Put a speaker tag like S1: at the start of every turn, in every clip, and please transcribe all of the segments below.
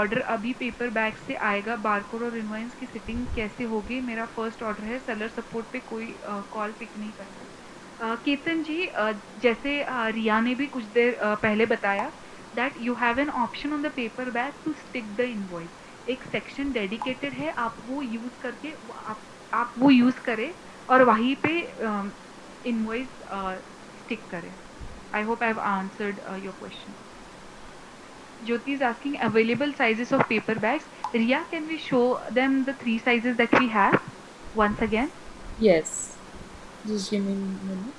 S1: Order अभी paper bag से आएगा, बारकोड और इनवॉइस की सेटिंग कैसे होगी? मेरा फर्स्ट ऑर्डर है, सेलर सपोर्ट पे कोई कॉल पिक नहीं करता। केतन जी, जैसे रिया ने भी कुछ देर पहले बताया that you have an option on the paper bag to stick the invoice. एक सेक्शन डेडिकेटेड है, आप वो यूज करके आप वो यूज करें और वहीं पे इनवॉइस स्टिक करें। I hope I have answered your question. Jyoti is asking available sizes of paper bags. Ria, can we show them the three sizes that we have once again?
S2: Yes. Just give me a minute.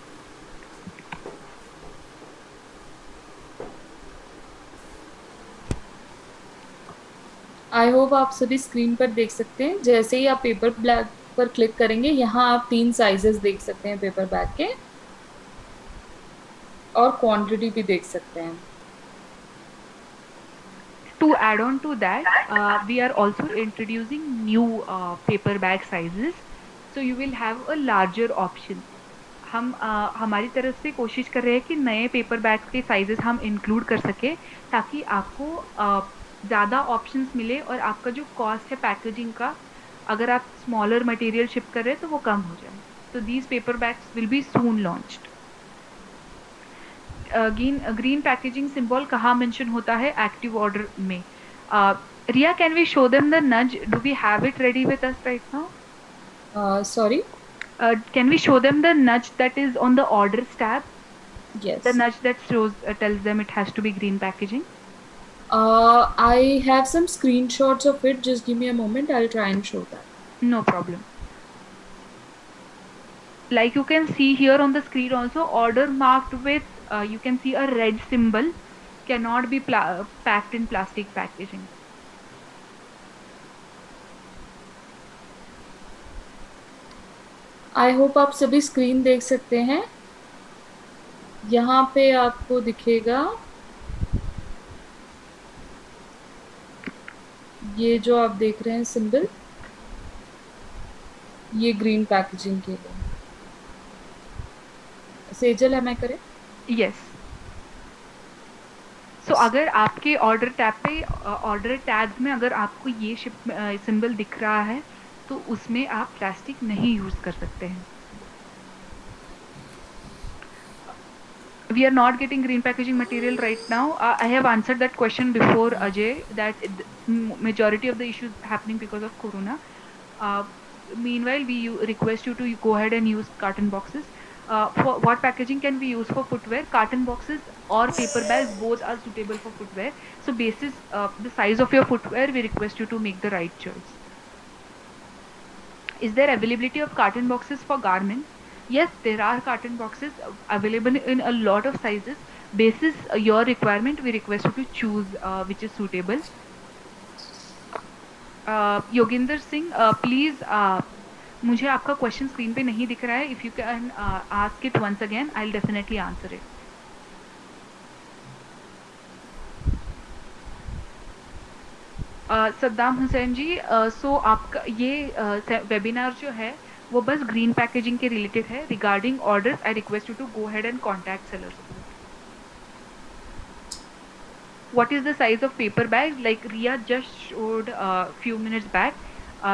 S2: I hope आप सभी screen पर देख सकते हैं। जैसे ही आप paper bag पर click करेंगे, यहाँ आप 3 साइजेस देख सकते हैं पेपर बैग के, और क्वांटिटी भी देख सकते हैं।
S1: To add on to that, we are also introducing new paper bag sizes. So you will have a larger option. हम हमारी तरफ से कोशिश कर रहे हैं कि नए पेपर बैग्स के साइजेस हम इंक्लूड कर सके ताकि आपको ज़्यादा ऑप्शंस मिले और आपका जो कॉस्ट है पैकेजिंग का, अगर आप स्मॉलर मटेरियल शिप कर रहे हैं तो वो कम हो जाए. So these paper bags will be soon launched. Green packaging symbol कहाँ मेंशन होता है एक्टिव ऑर्डर में? Riya, can we show them the nudge? Do we have it ready with us right now?
S2: Sorry.
S1: Can we show them the nudge that is on the orders tab? The
S2: yes.
S1: nudge that shows tells them it has to be green packaging.
S2: I have some screenshots of it. Just give me a moment. I'll try and show that.
S1: No problem. Like you can see here on the screen also, order marked with you can see a red symbol cannot be packed in plastic packaging.
S2: I hope आप सभी screen देख सकते हैं। यहाँ पे आपको दिखेगा ये जो आप देख रहे हैं सिंबल, ये ग्रीन पैकेजिंग के लिए। Sejal, am I correct?
S1: Yes. सो अगर आपके ऑर्डर टैब पे ऑर्डर टैग में अगर आपको ये शिप सिंबल दिख रहा है तो उसमें आप प्लास्टिक नहीं यूज कर सकते हैं. We are not getting green packaging material right now. I have answered that question before, Ajay, that majority of the issues happening because of corona. uh, Meanwhile, we request you to go ahead and use carton boxes. For what packaging can we use for footwear? Carton boxes or paper bags, both are suitable for footwear. So basis the size of your footwear, we request you to make the right choice. Is there availability of carton boxes for garments? Yes, there are carton boxes available in a lot of sizes. Basis your requirement, we request you to choose which is suitable. Yoginder Singh, please मुझे आपका question screen पे नहीं दिख रहा है. If you can ask it once again, I will definitely answer it. Saddam Hussain ji, so आपका ये webinar जो है वो बस ग्रीन पैकेजिंग के रिलेटेड है. Regarding orders, I request you to go head and contact seller support. What is the size of paper bags? Like Ria just showed a few minutes back,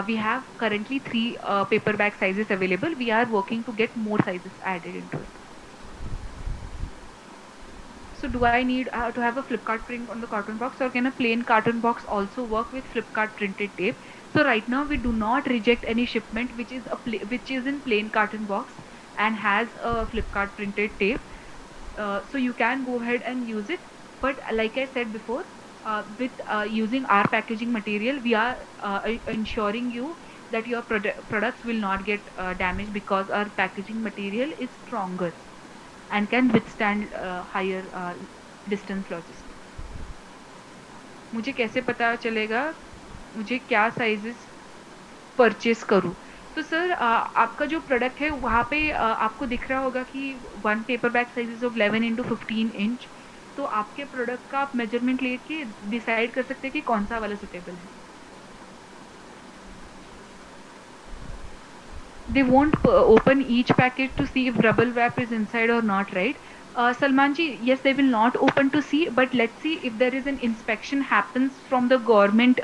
S1: we have currently three paper bag sizes available. We are working to get more sizes added into it. So do I need to have a Flipkart print on the carton box, or can a plain carton box also work with Flipkart printed tape? So right now we do not reject any shipment which is in plain carton box and has a Flipkart printed tape. So you can go ahead and use it. But like I said before, with using our packaging material, we are ensuring you that your products will not get damaged because our packaging material is stronger and can withstand higher distance logistics. मुझे कैसे पता चलेगा मुझे क्या sizes purchase करूँ? तो sir आपका जो प्रोडक्ट है वहाँ पे आपको दिख रहा होगा कि one paper bag sizes of 11x15 inch. तो आपके प्रोडक्ट का आप मेजरमेंट लेके डिसाइड कर सकते हैं कि कौन सा वाला सुटेबल है. They won't open each packet to see if rubber wrap is inside or not, right? Salman ji, yes, they will not open to see, but let's see if there is an inspection happens from the government